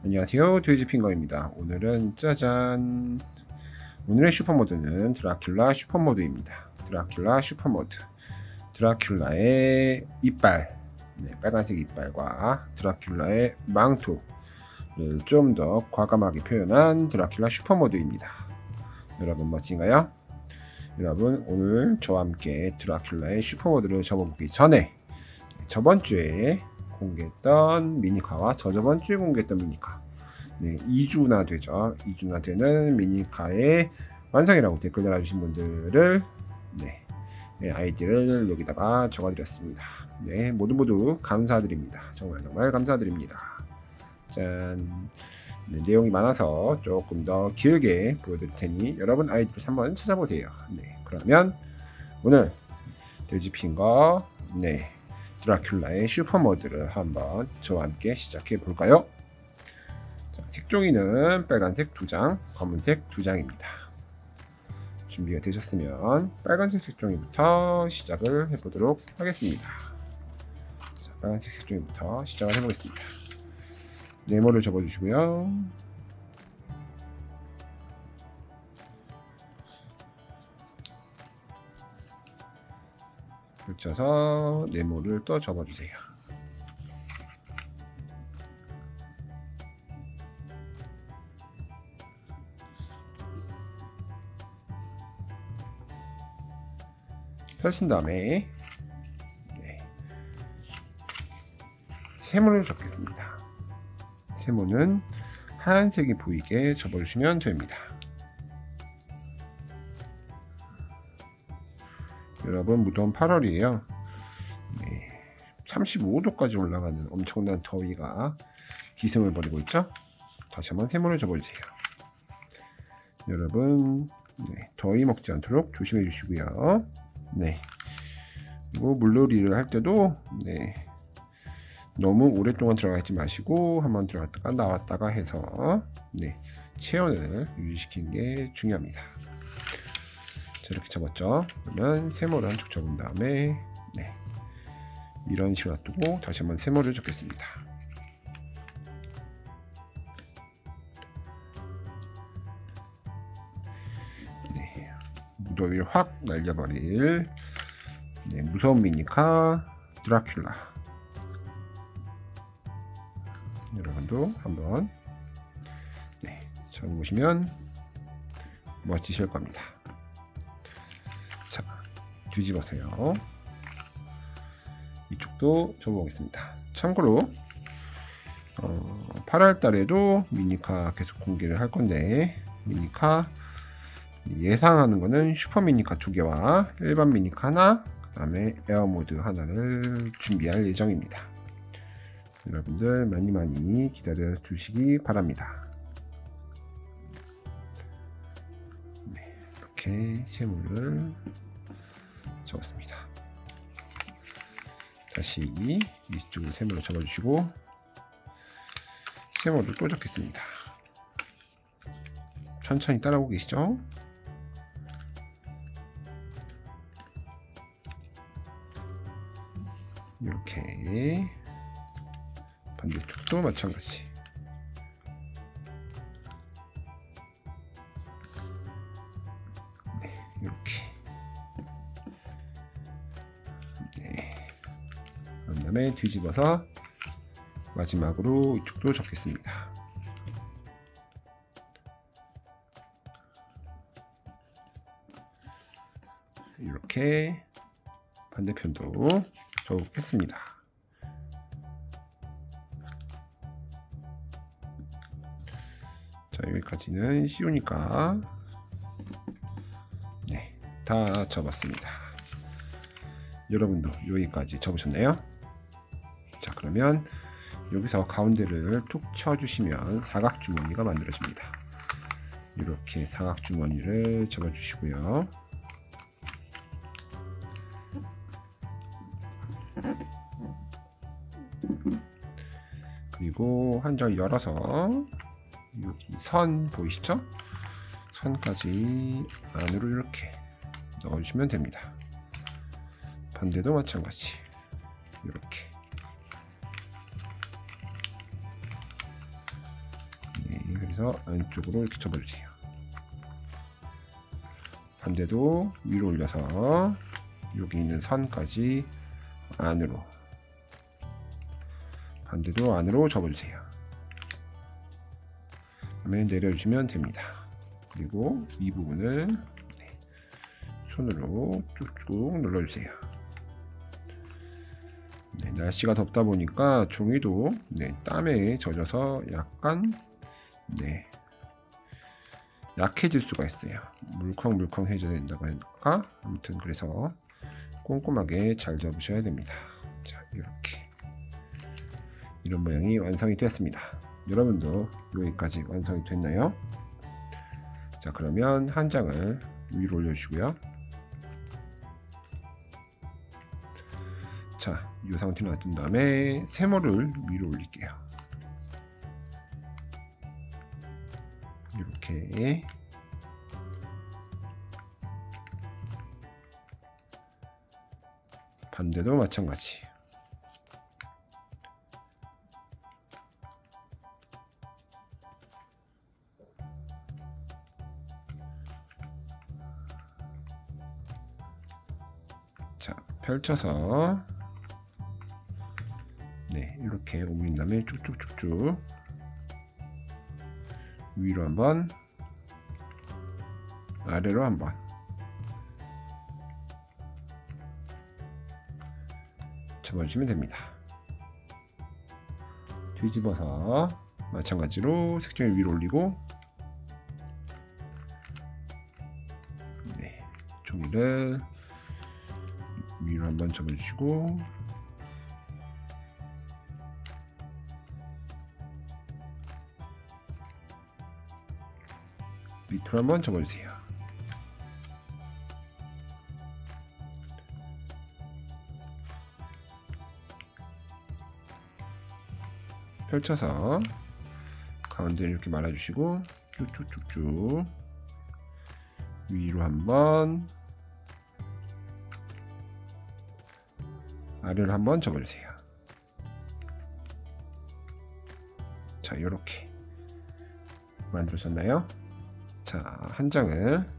안녕하세요, 돼지핑거입니다. 오늘은 짜잔! 오늘의 슈퍼모드는 드라큘라 슈퍼모드입니다. 드라큘라 슈퍼모드. 드라큘라의 이빨, 빨간색 이빨과 드라큘라의 망토를 좀 더 과감하게 표현한 드라큘라 슈퍼모드입니다. 여러분 멋진가요? 여러분 오늘 저와 함께 드라큘라의 슈퍼모드를 접어보기 전에 저번 주에 공개했던 미니카와 저저번 주에 공개했던 미니카 2주나 되죠. 2주나 되는 미니카의 완성이라고 댓글 달아주신 분들을 아이디를 여기다가 적어드렸습니다. 모두 감사드립니다. 정말 감사드립니다. 짠. 내용이 많아서 조금 더 길게 보여드릴 테니 여러분 아이디를 한번 찾아보세요. 그러면 오늘 돼지핑거 드라큘라의 슈퍼모드를 한번 저와 함께 시작해 볼까요? 자, 색종이는 빨간색 2장, 검은색 2장입니다. 준비가 되셨으면 빨간색 색종이부터 시작을 해보도록 하겠습니다. 자, 빨간색 색종이부터 시작을 해보겠습니다. 네모를 접어주시고요. 붙여서 네모를 또 접어주세요. 펴신 다음에 세모를 접겠습니다. 세모는 하얀색이 보이게 접어주시면 됩니다. 여러분 무더운 8월이에요. 35도까지 올라가는 엄청난 더위가 기승을 벌이고 있죠. 다시 한번 세모를 접어주세요. 여러분 더위 먹지 않도록 조심해 주시고요. 그리고 물놀이를 할 때도 너무 오랫동안 들어가 있지 마시고 한번 들어갔다가 나왔다가 해서 체온을 유지시키는 게 중요합니다. 이렇게 접었죠. 그러면 세모를 한쪽 접은 다음에 이런 식으로 놔두고 다시 한번 세모를 접겠습니다. 무더위를 확 날려버릴 무서운 미니카 드라큘라. 여러분도 한번 접어보시면 멋지실 겁니다. 자, 뒤집어서요. 이쪽도 접어보겠습니다. 참고로 8월 달에도 미니카 계속 공개를 할 건데 미니카 예상하는 거는 슈퍼 미니카 2개와 일반 미니카 하나, 그 다음에 에어모드 하나를 준비할 예정입니다. 여러분들 많이 기다려 주시기 바랍니다. 이렇게 세모를 접었습니다. 다시 이쪽으로 세모를 접어주시고 세모를 또 접겠습니다. 천천히 따라오고 계시죠? 이렇게 반대쪽도 마찬가지. 이렇게. 그런 다음에 뒤집어서 마지막으로 이쪽도 접겠습니다. 이렇게 반대편도 접겠습니다. 자, 여기까지는 쉬우니까 다 접었습니다. 여러분도 여기까지 접으셨나요? 자, 그러면 여기서 가운데를 툭 쳐주시면 사각주머니가 만들어집니다. 이렇게 사각주머니를 접어주시고요. 그리고 한 장 열어서 여기 선 보이시죠? 선까지 안으로 이렇게 넣어주시면 됩니다. 반대도 마찬가지 이렇게 해서 안쪽으로 이렇게 접어주세요. 반대도 위로 올려서 여기 있는 선까지 안으로, 반대도 안으로 접어주세요. 그다음에 내려주시면 됩니다. 그리고 이 부분을 손으로 쭉쭉 눌러주세요. 날씨가 덥다 보니까 종이도 땀에 젖어서 약간 약해질 수가 있어요. 물컹물컹해져야 된다고 하니까, 아무튼 그래서 꼼꼼하게 잘 접으셔야 됩니다. 자, 이렇게 이런 모양이 완성이 됐습니다. 여러분도 여기까지 완성이 됐나요? 자, 그러면 한 장을 위로 올려주시고요. 자, 이 상태로 놔둔 다음에 세모를 위로 올릴게요. 이렇게 반대도 마찬가지. 자, 펼쳐서 이렇게 올린 다음에 쭉쭉쭉쭉 위로 한번, 아래로 한번, 접어주시면 됩니다. 뒤집어서 마찬가지로 색종이 위로 올리고 종이를 위로 한번 접어주시고 밑으로 한번 접어주세요. 펼쳐서 가운데를 이렇게 말아주시고 쭉쭉쭉쭉 위로 한번, 아래로 한번 접어주세요. 자, 이렇게 만들었나요? 자, 한 장을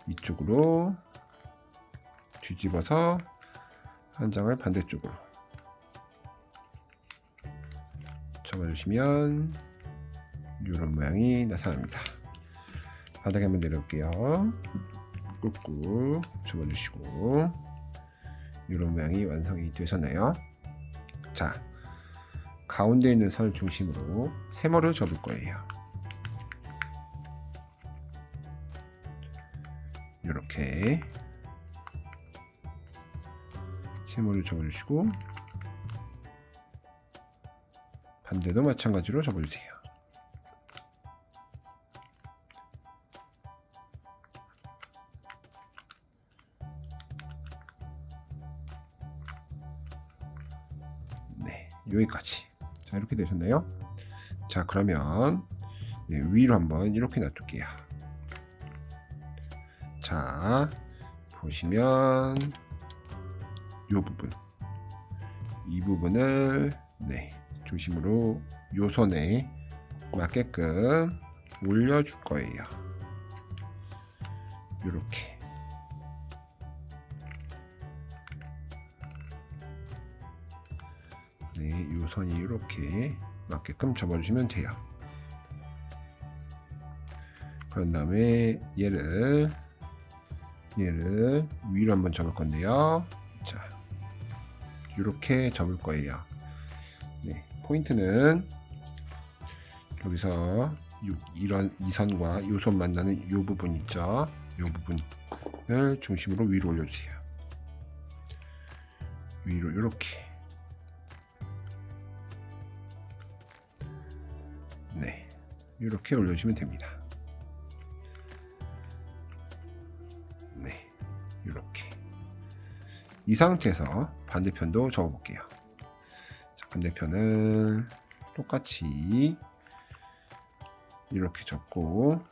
이쪽으로 뒤집어서 한 장을 반대쪽으로 접어주시면 이런 모양이 나타납니다. 바닥에 한번 내려올게요. 꾹꾹 접어주시고 이런 모양이 완성이 되셨나요? 자, 가운데 있는 선을 중심으로 세모를 접을 거예요. 이렇게 세모를 접어주시고 반대도 마찬가지로 접어주세요. 여기까지. 자, 이렇게 되셨나요? 자, 그러면 위로 한번 이렇게 놔둘게요. 자, 보시면 이 부분, 이 부분을 중심으로 요 선에 맞게끔 올려줄 거예요. 이렇게. 이 선이 이렇게 맞게끔 접어주시면 돼요. 그런 다음에 얘를 위로 한번 접을 건데요. 자, 이렇게 접을 거예요. 포인트는 여기서 이 선과 이 선 만나는 이 부분 있죠. 이 부분을 중심으로 위로 올려주세요. 위로 이렇게. 이렇게 올려주시면 됩니다. 이렇게. 이 상태에서 반대편도 접어볼게요. 자, 반대편을 똑같이 이렇게 접고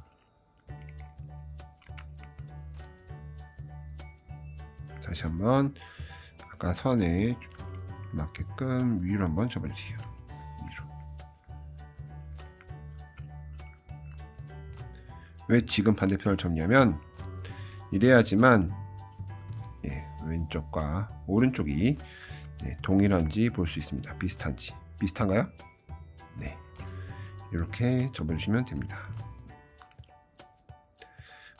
다시 한번 아까 선에 맞게끔 위로 한번 접어주세요. 위로. 왜 지금 반대편을 접냐면 이래야지만 왼쪽과 오른쪽이 동일한지 볼 수 있습니다. 비슷한가요? 네, 이렇게 접어주시면 됩니다.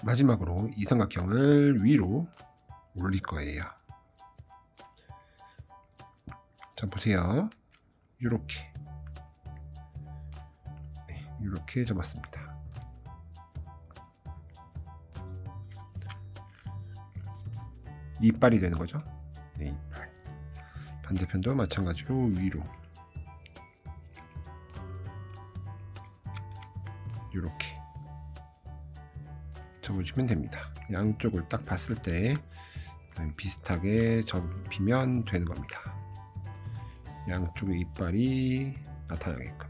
마지막으로 이 삼각형을 위로 올릴 거예요. 자, 보세요. 이렇게 이렇게 접었습니다. 이빨이 되는 거죠. 네, 이빨. 반대편도 마찬가지로 위로 이렇게 접어주면 됩니다. 양쪽을 딱 봤을 때 비슷하게 접히면 되는 겁니다. 양쪽의 이빨이 나타나게끔.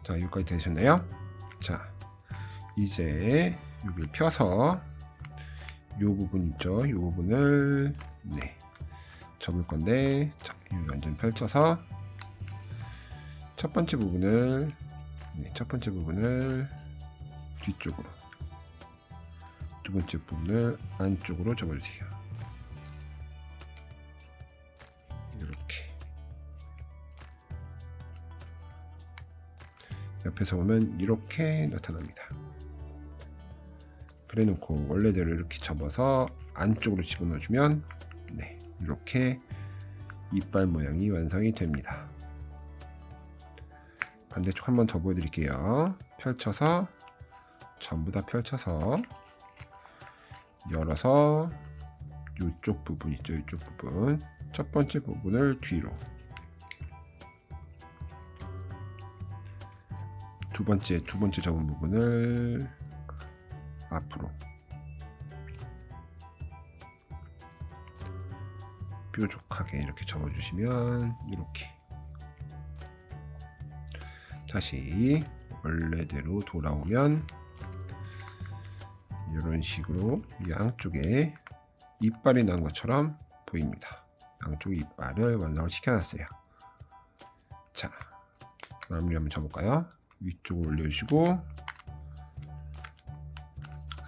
자, 여기까지 되셨나요? 자, 이제 여기를 펴서 이 부분 있죠? 이 부분을 접을 건데, 자, 여기 완전 펼쳐서 첫 번째 부분을 뒤쪽으로, 두 번째 부분을 안쪽으로 접어주세요. 이렇게 옆에서 보면 이렇게 나타납니다. 그래놓고 원래대로 이렇게 접어서 안쪽으로 집어넣어주면 이렇게 이빨 모양이 완성이 됩니다. 반대쪽 한번 더 보여드릴게요. 펼쳐서 전부 다 펼쳐서 열어서 이쪽 부분 있죠? 이쪽 부분 첫 번째 부분을 뒤로, 두 번째 접은 부분을 앞으로, 뾰족하게 이렇게 접어주시면 이렇게 다시 원래대로 돌아오면 이런 식으로 양쪽에 이빨이 난 것처럼 보입니다. 양쪽 이빨을 완성을 시켜놨어요. 자, 마무리 한번 접을까요? 위쪽으로 올려주시고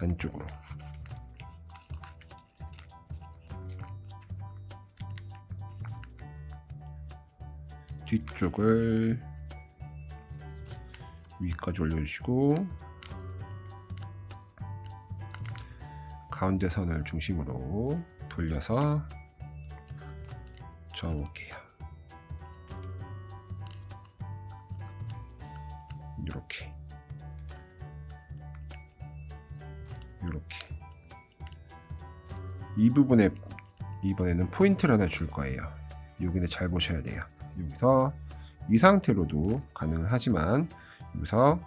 안쪽으로, 뒤쪽을 위까지 올려주시고 가운데 선을 중심으로 돌려서 저어볼게요. 이렇게 이 부분에 이번에는 포인트를 하나 줄 거예요. 여기는 잘 보셔야 돼요. 여기서 이 상태로도 가능하지만 여기서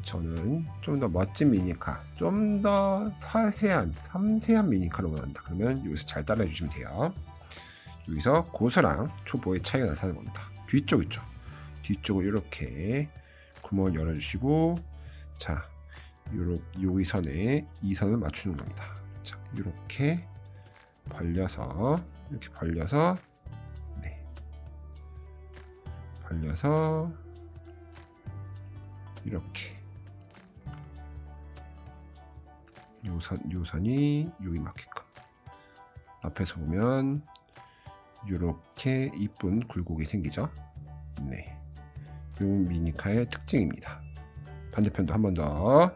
저는 좀 더 멋진 미니카, 좀 더 섬세한 미니카로 원한다. 그러면 여기서 잘 따라해 주시면 돼요. 여기서 고수랑 초보의 차이가 나타나는 겁니다. 뒤쪽 있죠? 뒤쪽을 이렇게 구멍을 열어주시고, 자, 이 선에 이 선을 맞추는 겁니다. 자, 이렇게 벌려서 이렇게 요 선이 여기 맞게끔 앞에서 보면 이렇게 이쁜 굴곡이 생기죠. 요 미니카의 특징입니다. 반대편도 한 번 더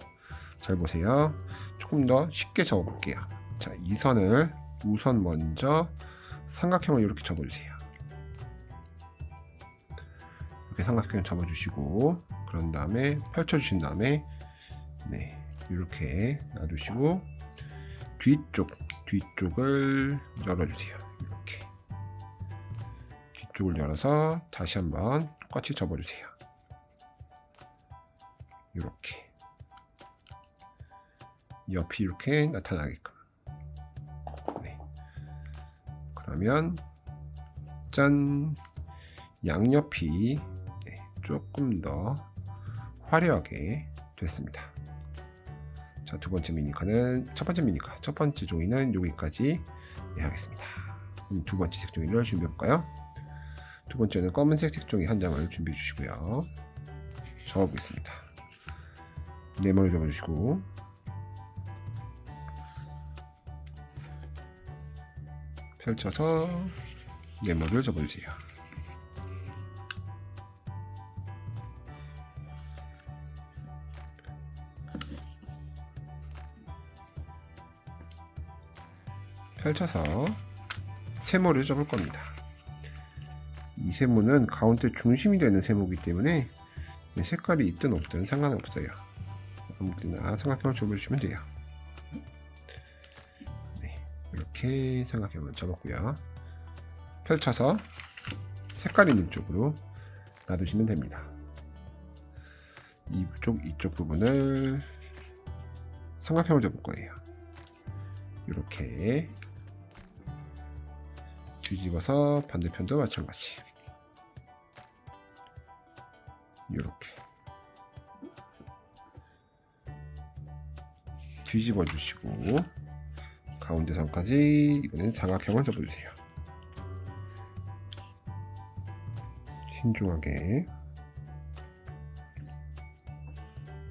잘 보세요. 조금 더 쉽게 접어 볼게요. 자, 이 선을 우선 먼저 삼각형을 이렇게 접어주세요. 이렇게 삼각형 접어주시고, 그런 다음에 펼쳐주신 다음에 이렇게 놔두시고 뒤쪽을 열어주세요. 이렇게 뒤쪽을 열어서 다시 한번 똑같이 접어주세요. 이렇게 옆이 이렇게 나타나게끔. 그러면 짠, 양옆이 조금 더 화려하게 됐습니다. 자, 첫 번째 종이는 여기까지 하겠습니다. 그럼 두 번째 색종이를 준비해 볼까요? 두 번째는 검은색 색종이 한 장을 준비해 주시고요. 접어보겠습니다. 네모를 접어주시고 펼쳐서 네모를 접어주세요. 펼쳐서 세모를 접을 겁니다. 이 세모는 가운데 중심이 되는 세모이기 때문에 색깔이 있든 없든 상관없어요. 아무데나 삼각형을 접어주시면 돼요. 네, 이렇게 삼각형을 접었고요. 펼쳐서 색깔 있는 쪽으로 놔두시면 됩니다. 이쪽 부분을 삼각형을 접을 거예요. 이렇게 뒤집어서 반대편도 마찬가지. 이렇게 뒤집어 주시고 가운데 선까지 이번엔 삼각형을 접어주세요. 신중하게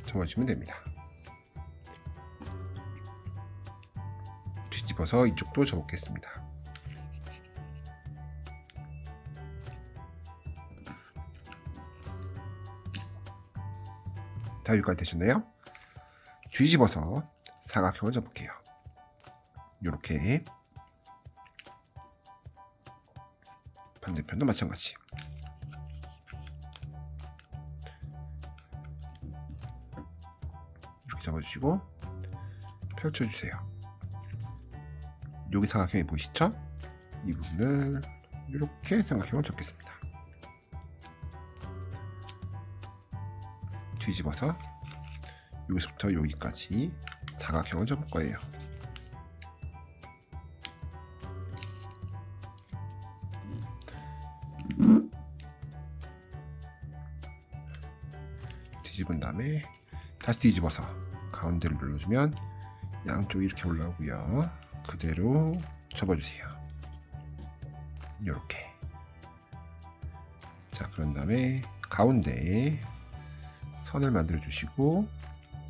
접어주시면 됩니다. 뒤집어서 이쪽도 접겠습니다. 자, 여기까지 되셨나요? 뒤집어서 사각형을 접을게요. 이렇게 반대편도 마찬가지. 이렇게 접어주시고 펼쳐주세요. 여기 사각형이 보이시죠? 이 부분을 이렇게 삼각형을 접겠습니다. 뒤집어서 여기서부터 여기까지 사각형을 접을 거예요. 뒤집은 다음에 다시 뒤집어서 가운데를 눌러주면 양쪽이 이렇게 올라오고요. 그대로 접어주세요. 이렇게. 자, 그런 다음에 가운데에 선을 만들어 주시고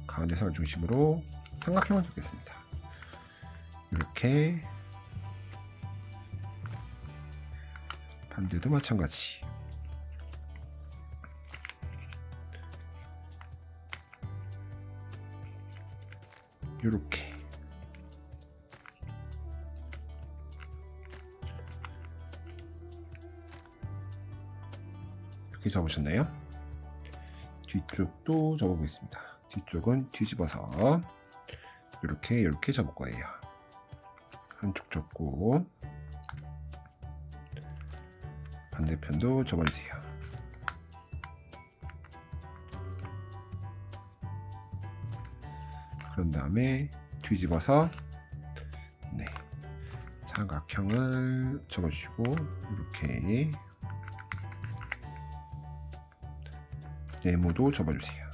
가운데 선을 중심으로 삼각형을 접겠습니다. 이렇게 반대도 마찬가지. 이렇게 이렇게 접으셨나요? 뒤쪽도 접어보겠습니다. 뒤쪽은 뒤집어서 이렇게 접을 거예요. 한쪽 접고 반대편도 접어주세요. 그런 다음에 뒤집어서 삼각형을 접어주시고 이렇게 네모도 접어주세요.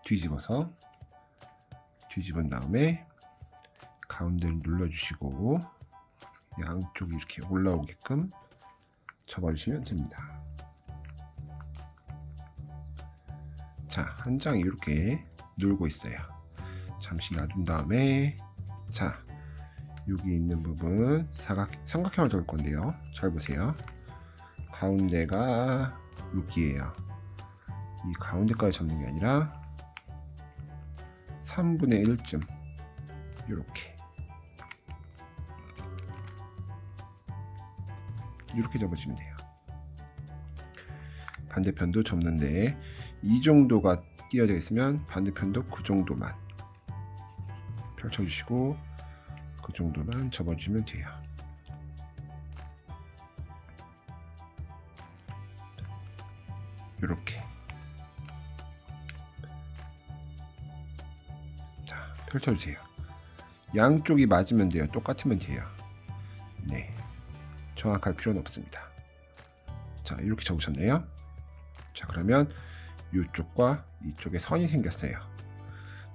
뒤집어서 뒤집은 다음에 가운데를 눌러주시고 양쪽이 이렇게 올라오게끔 접어주시면 됩니다. 자, 한 장이 이렇게 놀고 있어요. 잠시 놔둔 다음에 자, 여기 있는 부분 삼각형을 접을 건데요. 잘 보세요. 가운데가 여기에요. 이 가운데까지 접는 게 아니라 3분의 1쯤 이렇게 접어주시면 돼요. 반대편도 접는데 이 정도가 띄어져 있으면 반대편도 그 정도만 펼쳐주시고 그 정도만 접어주시면 돼요. 이렇게. 자, 펼쳐주세요. 양쪽이 맞으면 돼요. 똑같으면 돼요. 네, 정확할 필요는 없습니다. 자, 이렇게 접으셨네요. 자, 그러면 이쪽과 이쪽에 선이 생겼어요.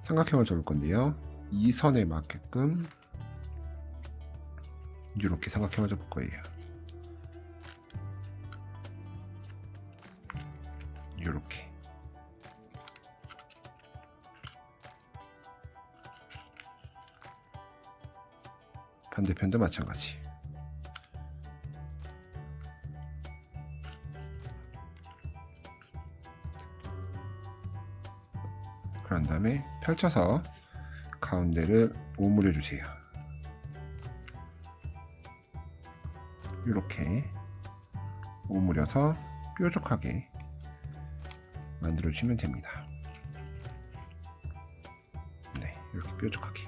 삼각형을 접을 건데요. 이 선에 맞게끔 이렇게 삼각형을 접을 거예요. 이렇게. 반대편도 마찬가지. 그런 다음에 펼쳐서 가운데를 오므려 주세요. 이렇게 오므려서 뾰족하게 만들어 주시면 됩니다. 네, 이렇게 뾰족하게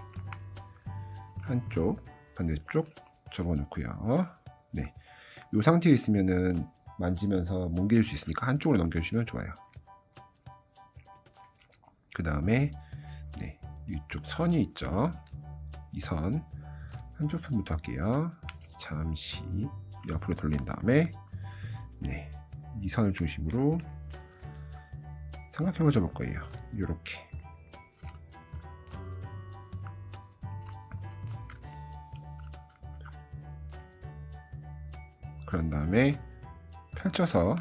한쪽 반대쪽 접어 놓고요. 네, 이 상태에 있으면은 만지면서 뭉개질 수 있으니까 한쪽으로 넘겨주시면 좋아요. 그 다음에 네, 이쪽 선이 있죠. 이 선 한쪽 선부터 할게요. 잠시 옆으로 돌린 다음에 네, 이 선을 중심으로 삼각형을 접을 거예요. 이렇게. 그런 다음에 펼쳐서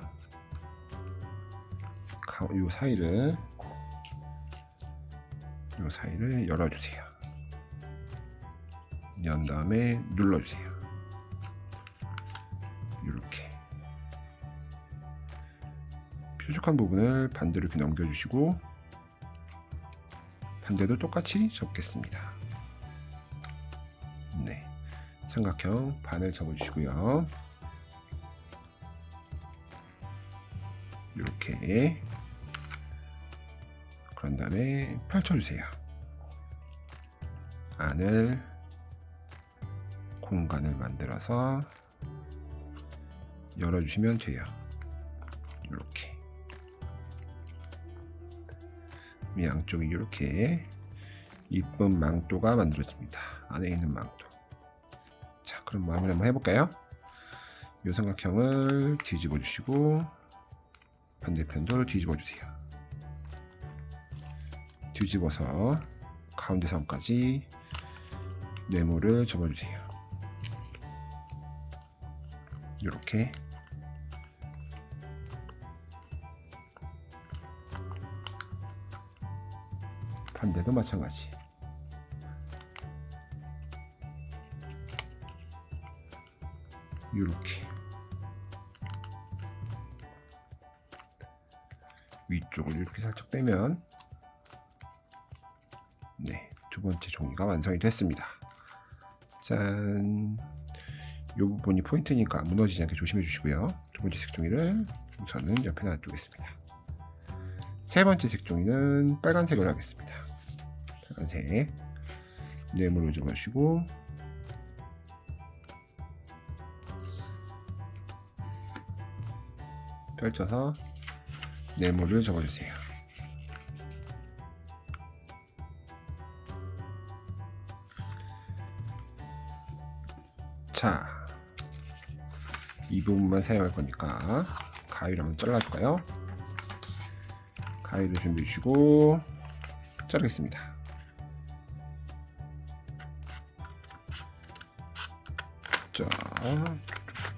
이 사이를 열어주세요. 연 다음에 눌러주세요. 이렇게 뾰족한 부분을 반대로 이렇게 넘겨주시고 반대도 똑같이 접겠습니다. 네, 삼각형 반을 접어주시고요. 이렇게. 그런 다음에 펼쳐주세요. 안을 공간을 만들어서 열어주시면 돼요. 이렇게. 양쪽이 이렇게 이쁜 망토가 만들어집니다. 안에 있는 망토. 자, 그럼 마무리 한번 해볼까요? 이 삼각형을 뒤집어 주시고 반대편도 뒤집어 주세요. 뒤집어서 가운데 선까지 네모를 접어주세요. 이렇게. 반대도 마찬가지. 이렇게. 위쪽을 이렇게 살짝 빼면 네, 두 번째 종이가 완성이 됐습니다. 짠! 이 부분이 포인트니까 무너지지 않게 조심해 주시고요. 두 번째 색종이를 우선은 옆에 놔두겠습니다. 세 번째 색종이는 빨간색으로 하겠습니다. 빨간색 네모를 접어주시고 펼쳐서 네모를 접어주세요. 자, 이 부분만 사용할 거니까 가위를 한번 잘라줄까요? 가위를 준비해 주시고 자르겠습니다. 자,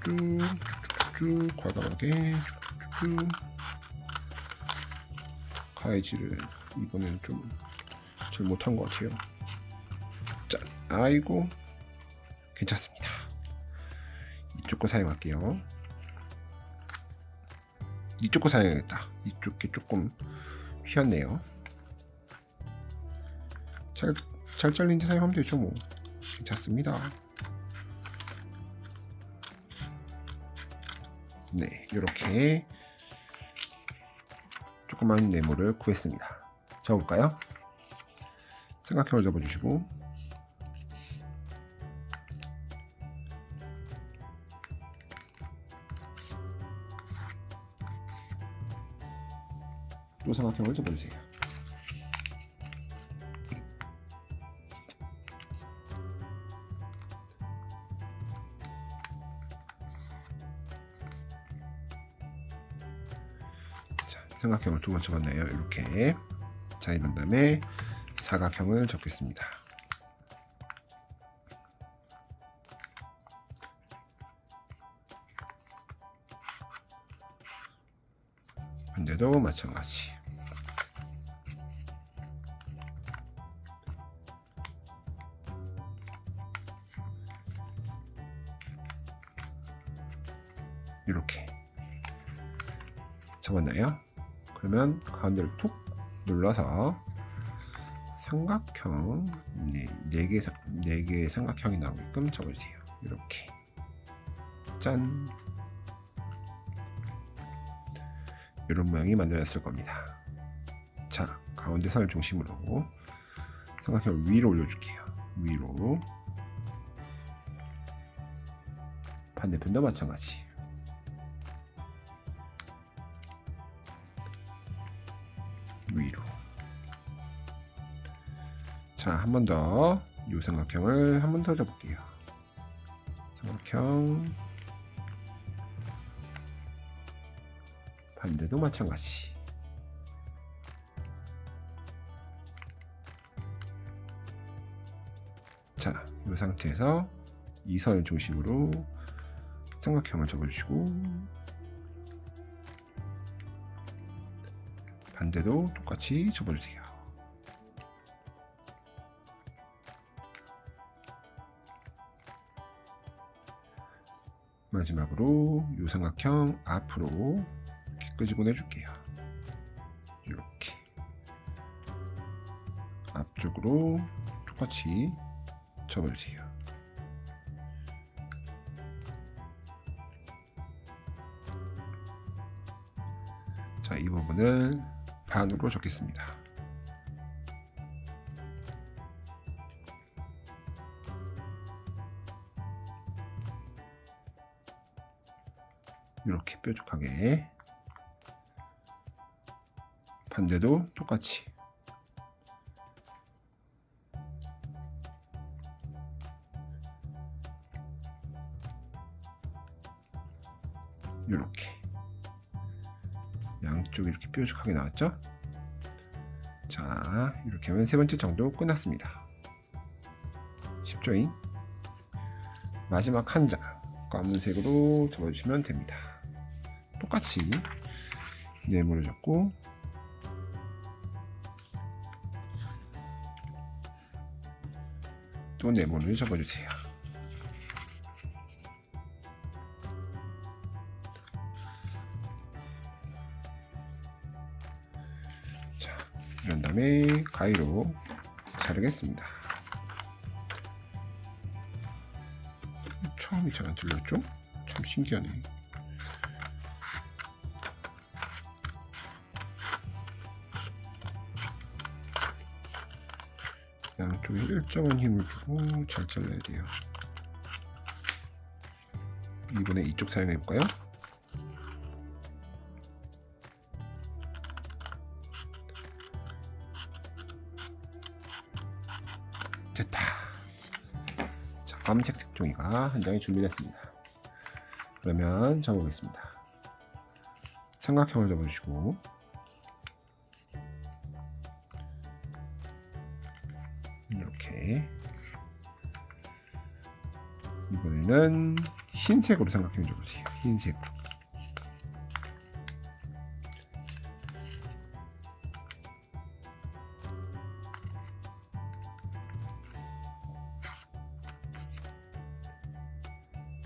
쭉쭉쭉 과감하게 쭉쭉쭉. 가위질을 이번에는 좀 잘 못한 것 같아요. 자, 아이고, 괜찮습니다. 이쪽 거 사용할게요. 이쪽 거 사용해야겠다. 이쪽 게 조금 휘었네요. 잘 잘린 데 사용하면 되죠, 뭐. 괜찮습니다. 네, 이렇게 조그만 네모를 구했습니다. 접어볼까요? 삼각형을 접어주시고 또 삼각형을 접어주세요. 자, 삼각형을 두 번 접었네요. 이렇게. 자, 이런 다음에 사각형을 접겠습니다. 반대도 마찬가지. 이렇게 접었나요? 그러면 가운데를 툭 눌러서 삼각형 4개 삼각형이 나오게끔 접어주세요. 이렇게 짠, 이런 모양이 만들어졌을 겁니다. 자, 가운데 선을 중심으로 삼각형을 위로 올려줄게요. 위로. 반대편도 마찬가지. 위로. 자, 한 번 더 이 삼각형을 한 번 더 접을게요. 삼각형 반대도 마찬가지. 자, 이 상태에서 이 선을 중심으로 삼각형을 접어주시고 반대도 똑같이 접어주세요. 마지막으로 이 삼각형 앞으로 이렇게 끄집어 내줄게요. 이렇게 앞쪽으로 똑같이 접어주세요. 자, 이 부분을 반으로 접겠습니다. 이렇게 뾰족하게. 반대도 똑같이. 이렇게 양쪽이 이렇게 뾰족하게 나왔죠? 자, 이렇게 하면 세 번째 정도 끝났습니다. 쉽죠잉? 마지막 한 장 검은색으로 접어주시면 됩니다. 똑같이 네모를 잡고 또 네모를 접어주세요. 자, 이런 다음에 가위로 자르겠습니다. 처음이 잘 안 들렸죠? 참 신기하네. 양쪽에 일정한 힘을 주고 잘 잘라야 돼요. 이번에 이쪽 사용해 볼까요? 됐다. 자, 검은색 색종이가 한 장이 준비됐습니다. 그러면 접어보겠습니다. 삼각형을 접어주시고 이렇게 이번에는 흰색으로 삼각형 접으세요. 흰색으로.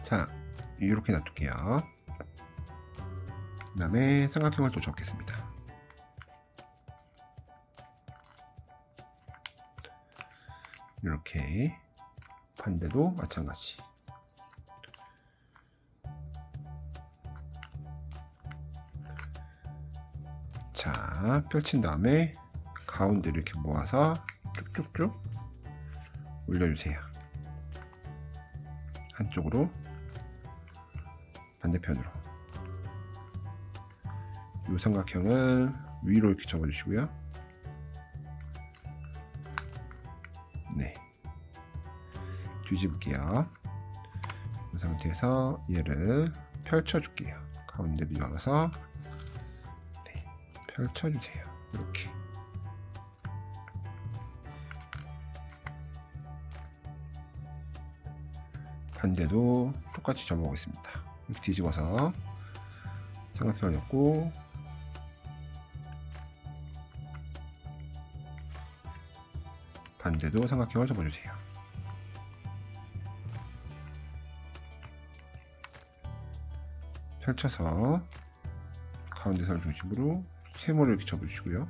자, 이렇게 놔둘게요. 그 다음에 삼각형을 또 접겠습니다. 이렇게 반대도 마찬가지. 자, 펼친 다음에 가운데를 이렇게 모아서 쭉쭉쭉 올려주세요. 한쪽으로, 반대편으로. 이 삼각형을 위로 이렇게 접어주시고요. 네, 뒤집을게요. 이 상태에서 얘를 펼쳐줄게요. 가운데를 열어서 네, 펼쳐주세요. 이렇게. 반대도 똑같이 접어보겠습니다. 이렇게 뒤집어서 삼각형을 접고 반대도 삼각형을 접어주세요. 펼쳐서 가운데 선을 중심으로 세모를 이렇게 접어주시고요.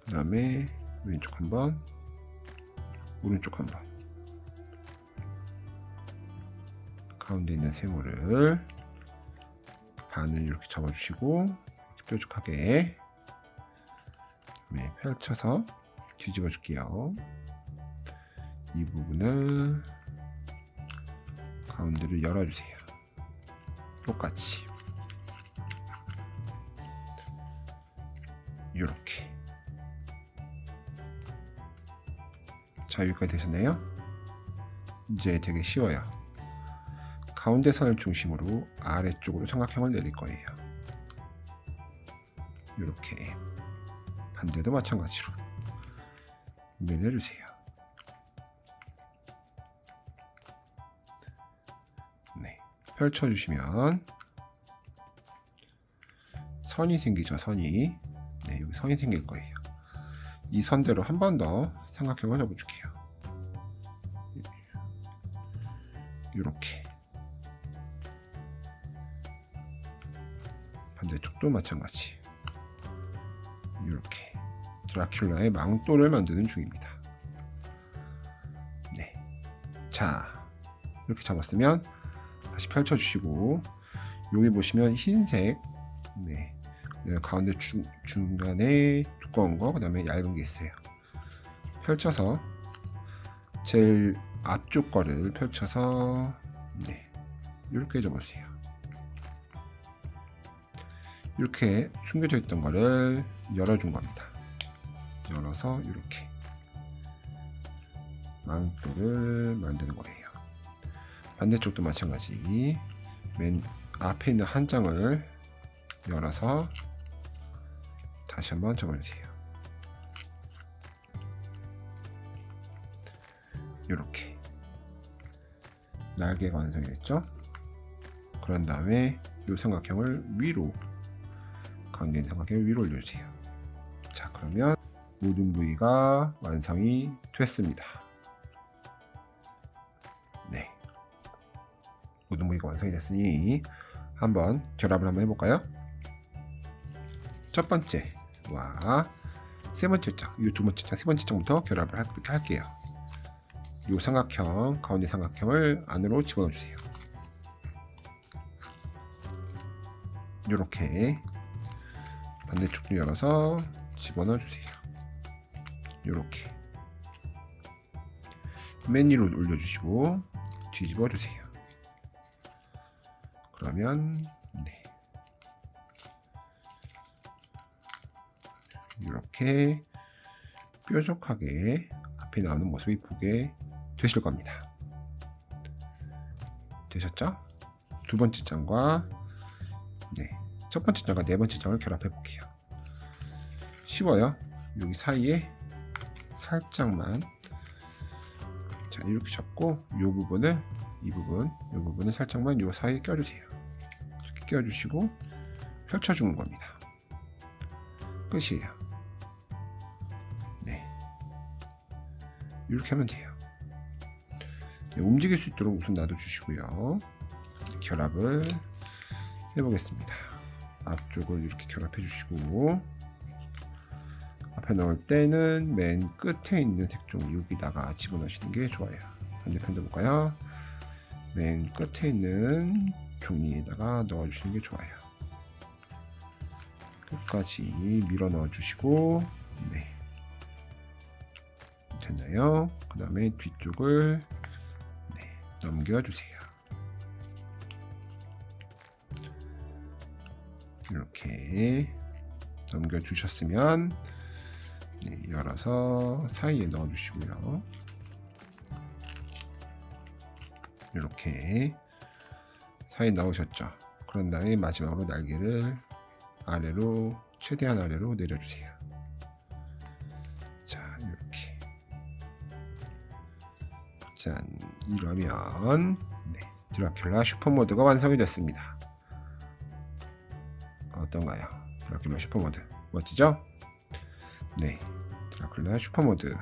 그 다음에 왼쪽 한번, 오른쪽 한번, 가운데 있는 세모를 반을 이렇게 접어주시고 뾰족하게 펼쳐서 뒤집어 줄게요. 이 부분을 가운데를 열어주세요. 똑같이 이렇게. 자, 여기까지 되셨나요? 이제 되게 쉬워요. 가운데 선을 중심으로 아래쪽으로 삼각형을 내릴 거예요. 이렇게. 반대도 마찬가지로 내려주세요. 네, 펼쳐주시면 선이 생기죠. 선이. 네, 여기 선이 생길 거예요. 이 선대로 한 번 더 삼각형을 접어줄게요. 이렇게. 반대쪽도 마찬가지. 이렇게 드라큘라의 망토를 만드는 중입니다. 네, 자, 이렇게 잡았으면 다시 펼쳐주시고, 여기 보시면 흰색, 네, 가운데 중간에 두꺼운 거, 그 다음에 얇은 게 있어요. 펼쳐서 제일 앞쪽 거를 펼쳐서, 네, 이렇게 접어주세요. 이렇게 숨겨져 있던 거를 열어준 겁니다. 열어서 이렇게 망토를 만드는 거예요. 반대쪽도 마찬가지. 맨 앞에 있는 한 장을 열어서 다시 한번 접어주세요. 이렇게 날개가 완성이 됐죠. 그런 다음에 이 삼각형을 위로, 가운데 있는 삼각형을 위로 올려주세요. 자, 그러면 모든 부위가 완성이 됐습니다. 네, 모든 부위가 완성이 됐으니 한번 결합을 한번 해볼까요? 첫 번째와 세 번째 장, 이 두 번째 장, 세 번째 장부터 결합을 할게요. 이 삼각형, 가운데 삼각형을 안으로 집어넣어 주세요. 이렇게 반대쪽도 열어서 집어넣어 주세요. 이렇게 맨 위로 올려주시고 뒤집어 주세요. 그러면 네, 이렇게 뾰족하게 앞에 나오는 모습이 보게 되실 겁니다. 되셨죠? 두 번째 장과 네, 첫 번째 장과 네 번째 장을 결합해 볼게요. 쉬워요. 여기 사이에 살짝만, 자, 이렇게 잡고 이 부분을, 이 부분을 살짝만 이 사이에 껴주세요. 이렇게 껴주시고 펼쳐주는 겁니다. 끝이에요. 네, 이렇게 하면 돼요. 네, 움직일 수 있도록 우선 놔둬주시고요. 결합을 해보겠습니다. 앞쪽을 이렇게 결합해 주시고, 앞에 넣을 때는 맨 끝에 있는 색종 여기다가 집어넣으시는 게 좋아요. 반대편도 볼까요? 맨 끝에 있는 종이에다가 넣어주시는 게 좋아요. 끝까지 밀어 넣어주시고, 네, 됐나요? 그 다음에 뒤쪽을 네, 넘겨주세요. 이렇게 넘겨주셨으면 네, 열어서 사이에 넣어주시고요. 이렇게 사이에 넣으셨죠. 그런 다음에 마지막으로 날개를 아래로, 최대한 아래로 내려주세요. 자, 이렇게. 짠, 이러면 네, 드라큘라 슈퍼모드가 완성이 됐습니다. 어떤가요? 드라큘라 슈퍼모드 멋지죠? 네, 드라큘라 슈퍼모드.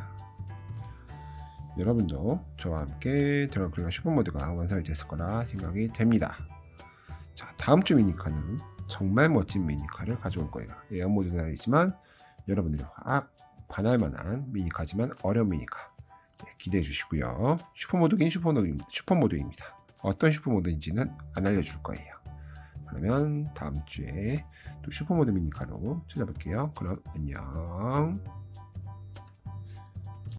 여러분도 저와 함께 드라큘라 슈퍼모드가 완성이 됐을 거라 생각이 됩니다. 자, 다음 주 미니카는 정말 멋진 미니카를 가져올 거예요. 에어모드는 아니지만 여러분들이 확 반할 만한 미니카지만 어려운 미니카. 네, 기대해 주시고요. 슈퍼모드긴 슈퍼모드입니다. 어떤 슈퍼모드인지는 안 알려줄 거예요. 그러면 다음 주에 또 슈퍼모드 미니카로 찾아볼게요. 그럼 안녕.